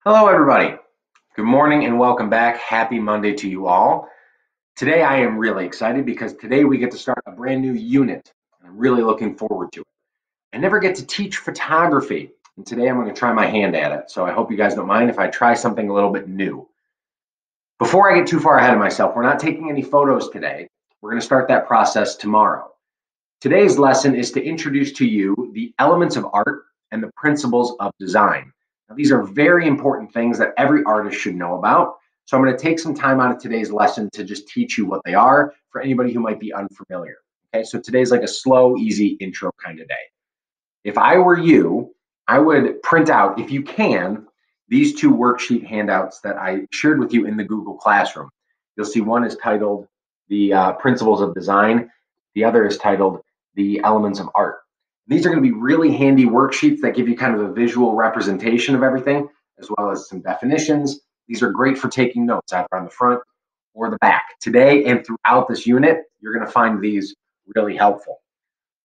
Hello, everybody. Good morning and welcome back. Happy Monday to you all. Today, I am really excited because today we get to start a brand new unit. I'm really looking forward to it. I never get to teach photography, and today I'm going to try my hand at it. So I hope you guys don't mind if I try something a little bit new. Before I get too far ahead of myself, we're not taking any photos today. We're going to start that process tomorrow. Today's lesson is to introduce to you the elements of art and the principles of design. Now, these are very important things that every artist should know about. So I'm going to take some time out of today's lesson to just teach you what they are for anybody who might be unfamiliar. Okay, so today's like a slow, easy intro kind of day. If I were you, I would print out, if you can, these two worksheet handouts that I shared with you in the Google Classroom. You'll see one is titled The Principles of Design. The other is titled The Elements of Art. These are going to be really handy worksheets that give you kind of a visual representation of everything, as well as some definitions. These are great for taking notes either on the front or the back. Today and throughout this unit, you're going to find these really helpful.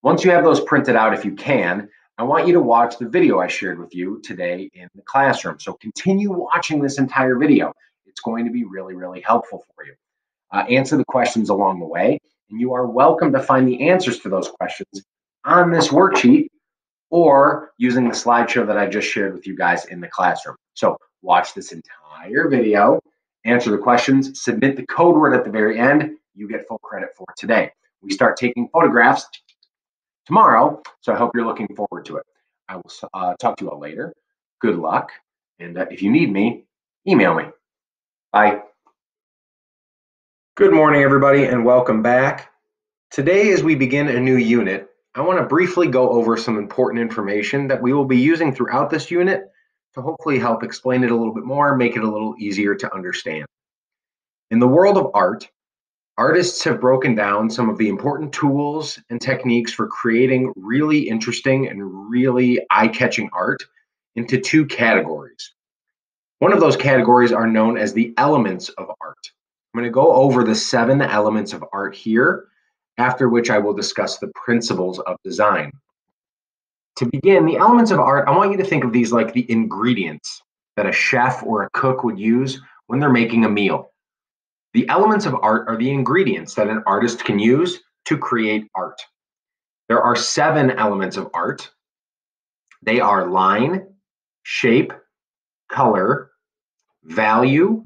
Once you have those printed out, if you can, I want you to watch the video I shared with you today in the classroom. So continue watching this entire video. It's going to be really, really helpful for you. Answer the questions along the way, and you are welcome to find the answers to those questions on this worksheet or using the slideshow that I just shared with you guys in the classroom. So watch this entire video, answer the questions, submit the code word at the very end. You get full credit for today. We start taking photographs tomorrow. So I hope you're looking forward to it. I will talk to you all later. Good luck. And if you need me, email me. Bye. Good morning, everybody, and welcome back. Today, as we begin a new unit, I want to briefly go over some important information that we will be using throughout this unit to hopefully help explain it a little bit more, make it a little easier to understand. In the world of art, artists have broken down some of the important tools and techniques for creating really interesting and really eye-catching art into two categories. One of those categories are known as the elements of art. I'm going to go over the 7 elements of art here, after which I will discuss the principles of design. To begin, the elements of art, I want you to think of these like the ingredients that a chef or a cook would use when they're making a meal. The elements of art are the ingredients that an artist can use to create art. There are 7 elements of art. They are line, shape, color, value,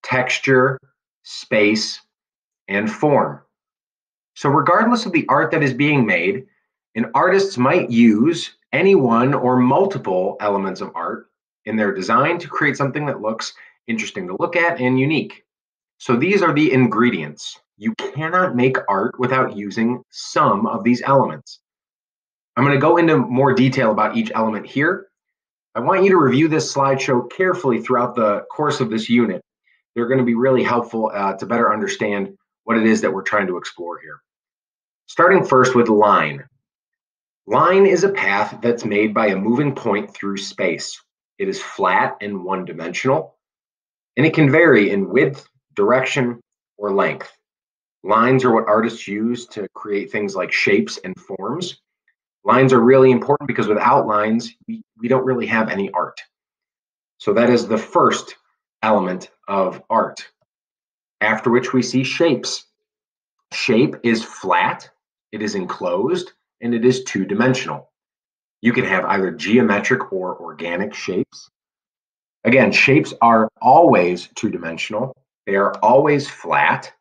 texture, space, and form. So, regardless of the art that is being made, an artist might use any one or multiple elements of art in their design to create something that looks interesting to look at and unique. So these are the ingredients. You cannot make art without using some of these elements. I'm going to go into more detail about each element here. I want you to review this slideshow carefully throughout the course of this unit. They're going to be really helpful to better understand what it is that we're trying to explore here. Starting first with line. Line is a path that's made by a moving point through space. It is flat and one-dimensional, and it can vary in width, direction, or length. Lines are what artists use to create things like shapes and forms. Lines are really important because without lines, we don't really have any art. So that is the first element of art. After which we see shapes. Shape is flat, it is enclosed, and it is two-dimensional. You can have either geometric or organic shapes. Again, shapes are always two-dimensional. They are always flat,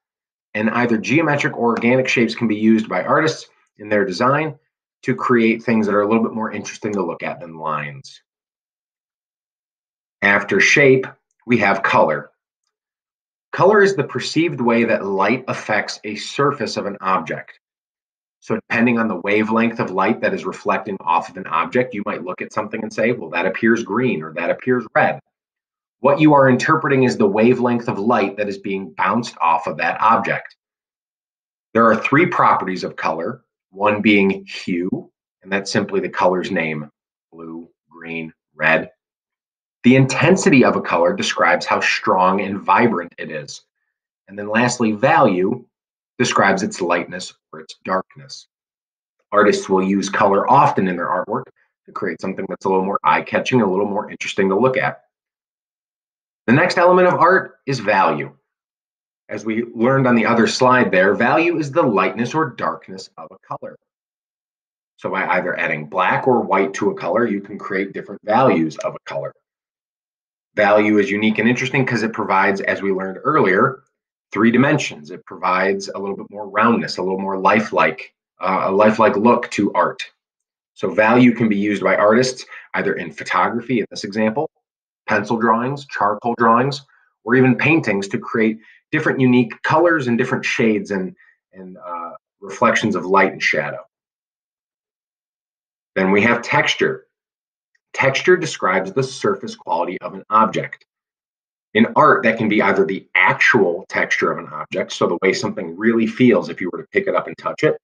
and either geometric or organic shapes can be used by artists in their design to create things that are a little bit more interesting to look at than lines. After shape, we have color. Color is the perceived way that light affects a surface of an object. So depending on the wavelength of light that is reflecting off of an object, you might look at something and say, well, that appears green or that appears red. What you are interpreting is the wavelength of light that is being bounced off of that object. There are 3 properties of color, one being hue, and that's simply the color's name, blue, green, red. The intensity of a color describes how strong and vibrant it is. And then lastly, value describes its lightness or its darkness. Artists will use color often in their artwork to create something that's a little more eye-catching, a little more interesting to look at. The next element of art is value. As we learned on the other slide there, value is the lightness or darkness of a color. So by either adding black or white to a color, you can create different values of a color. Value is unique and interesting because it provides, as we learned earlier, 3 dimensions. It provides a little bit more roundness, a little more lifelike, a lifelike look to art. So value can be used by artists either in photography, in this example, pencil drawings, charcoal drawings, or even paintings to create different unique colors and different shades and reflections of light and shadow. Then we have texture. Texture describes the surface quality of an object. In art, that can be either the actual texture of an object, so the way something really feels if you were to pick it up and touch it,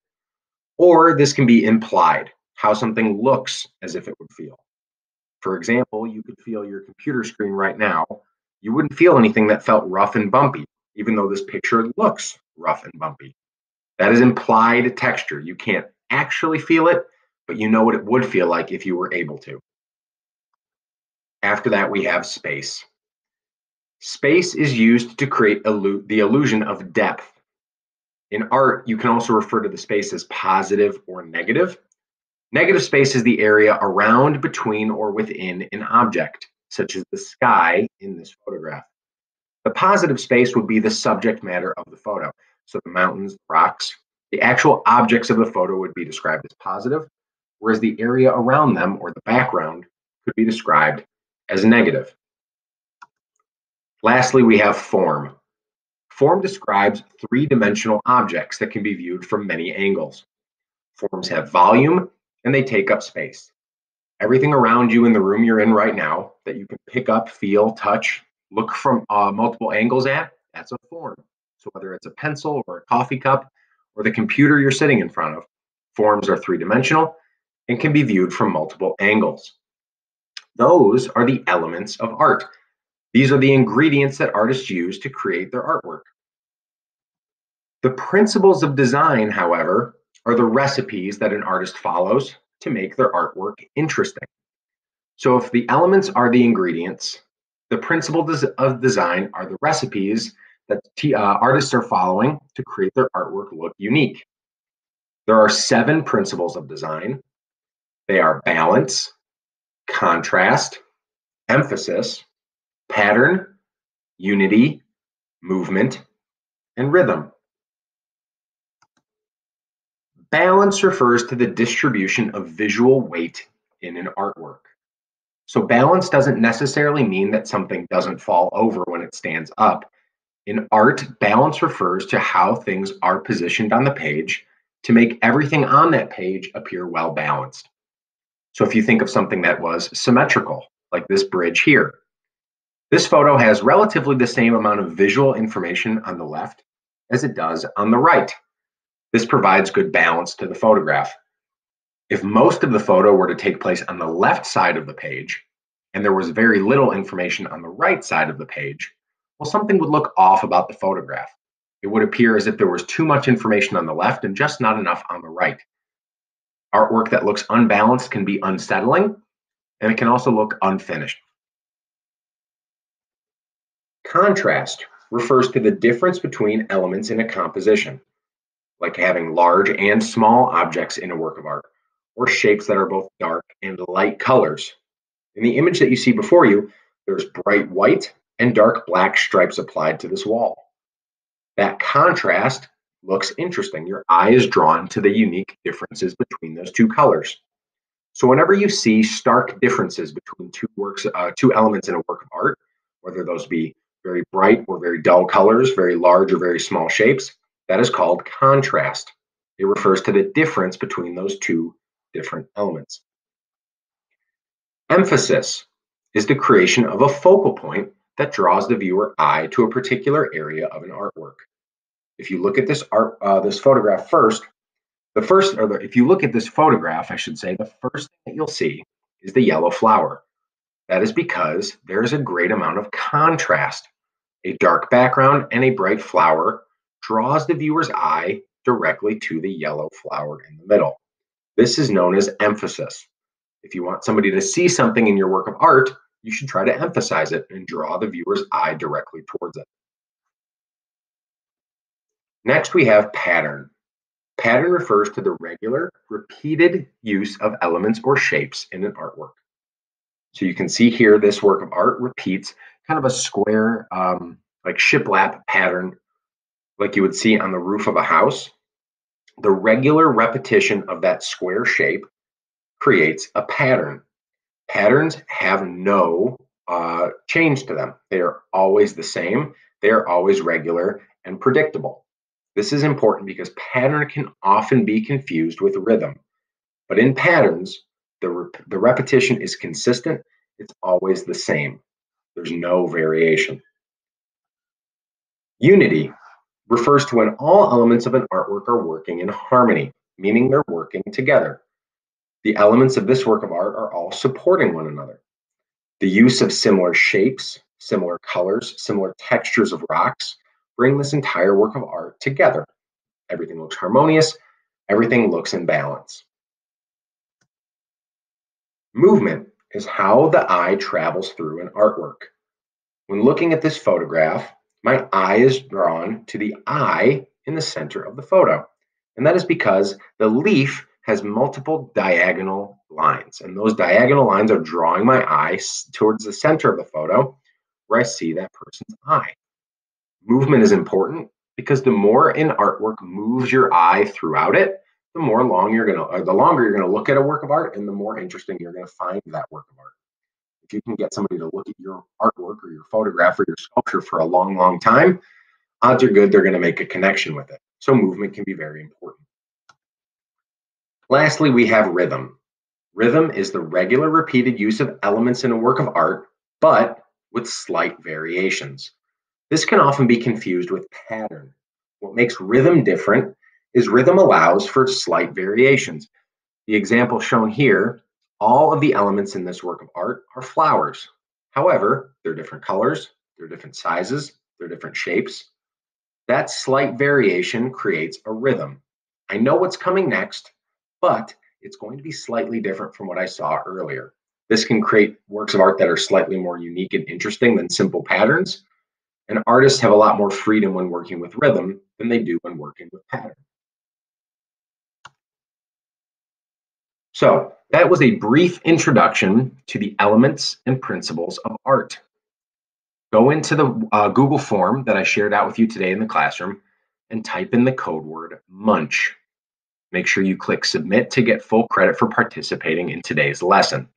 or this can be implied, how something looks as if it would feel. For example, you could feel your computer screen right now. You wouldn't feel anything that felt rough and bumpy, even though this picture looks rough and bumpy. That is implied texture. You can't actually feel it, but you know what it would feel like if you were able to. After that, we have space. Space is used to create the illusion of depth. In art, you can also refer to the space as positive or negative. Negative space is the area around, between, or within an object, such as the sky in this photograph. The positive space would be the subject matter of the photo. So the mountains, rocks, the actual objects of the photo would be described as positive, whereas the area around them or the background could be described as negative. Lastly, we have form. Form describes 3 dimensional objects that can be viewed from many angles. Forms have volume and they take up space. Everything around you in the room you're in right now that you can pick up, feel, touch, look from multiple angles at, that's a form. So whether it's a pencil or a coffee cup or the computer you're sitting in front of, forms are 3 dimensional and can be viewed from multiple angles. Those are the elements of art. These are the ingredients that artists use to create their artwork. The principles of design, however, are the recipes that an artist follows to make their artwork interesting. So if the elements are the ingredients, the principles of design are the recipes that artists are following to create their artwork look unique. There are 7 principles of design. They are balance, contrast, emphasis, pattern, unity, movement, and rhythm. Balance refers to the distribution of visual weight in an artwork. So balance doesn't necessarily mean that something doesn't fall over when it stands up. In art, balance refers to how things are positioned on the page to make everything on that page appear well balanced. So if you think of something that was symmetrical, like this bridge here, this photo has relatively the same amount of visual information on the left as it does on the right. This provides good balance to the photograph. If most of the photo were to take place on the left side of the page, and there was very little information on the right side of the page, well, something would look off about the photograph. It would appear as if there was too much information on the left and just not enough on the right. Artwork that looks unbalanced can be unsettling, and it can also look unfinished. Contrast refers to the difference between elements in a composition, like having large and small objects in a work of art, or shapes that are both dark and light colors. In the image that you see before you, there's bright white and dark black stripes applied to this wall. That contrast looks interesting. Your eye is drawn to the unique differences between those two colors. So whenever you see stark differences between two elements in a work of art, whether those be very bright or very dull colors, very large or very small shapes, that is called contrast. It refers to the difference between those two different elements. Emphasis is the creation of a focal point that draws the viewer eye to a particular area of an artwork. If you look at this photograph first, if you look at this photograph, I should say, the first thing that you'll see is the yellow flower. That is because there is a great amount of contrast. A dark background and a bright flower draws the viewer's eye directly to the yellow flower in the middle. This is known as emphasis. If you want somebody to see something in your work of art, you should try to emphasize it and draw the viewer's eye directly towards it. Next, we have pattern. Pattern refers to the regular, repeated use of elements or shapes in an artwork. So you can see here, this work of art repeats kind of a square, like shiplap pattern, like you would see on the roof of a house. The regular repetition of that square shape creates a pattern. Patterns have no change to them. They are always the same. They are always regular and predictable. This is important because pattern can often be confused with rhythm. But in patterns, the repetition is consistent. It's always the same. There's no variation. Unity refers to when all elements of an artwork are working in harmony, meaning they're working together. The elements of this work of art are all supporting one another. The use of similar shapes, similar colors, similar textures of rocks bring this entire work of art together. Everything looks harmonious, everything looks in balance. Movement is how the eye travels through an artwork. When looking at this photograph, my eye is drawn to the eye in the center of the photo. And that is because the leaf has multiple diagonal lines. And those diagonal lines are drawing my eye towards the center of the photo where I see that person's eye. Movement is important because the more an artwork moves your eye throughout it, the longer you're gonna look at a work of art and the more interesting you're gonna find that work of art. If you can get somebody to look at your artwork or your photograph or your sculpture for a long, long time, odds are good they're going to make a connection with it. So movement can be very important. Lastly, we have rhythm. Rhythm is the regular repeated use of elements in a work of art, but with slight variations. This can often be confused with pattern. What makes rhythm different is rhythm allows for slight variations. The example shown here, all of the elements in this work of art are flowers. However, they're different colors, they're different sizes, they're different shapes. That slight variation creates a rhythm. I know what's coming next, but it's going to be slightly different from what I saw earlier. This can create works of art that are slightly more unique and interesting than simple patterns. And artists have a lot more freedom when working with rhythm than they do when working with pattern. So that was a brief introduction to the elements and principles of art. Go into the Google form that I shared out with you today in the classroom and type in the code word munch. Make sure you click submit to get full credit for participating in today's lesson.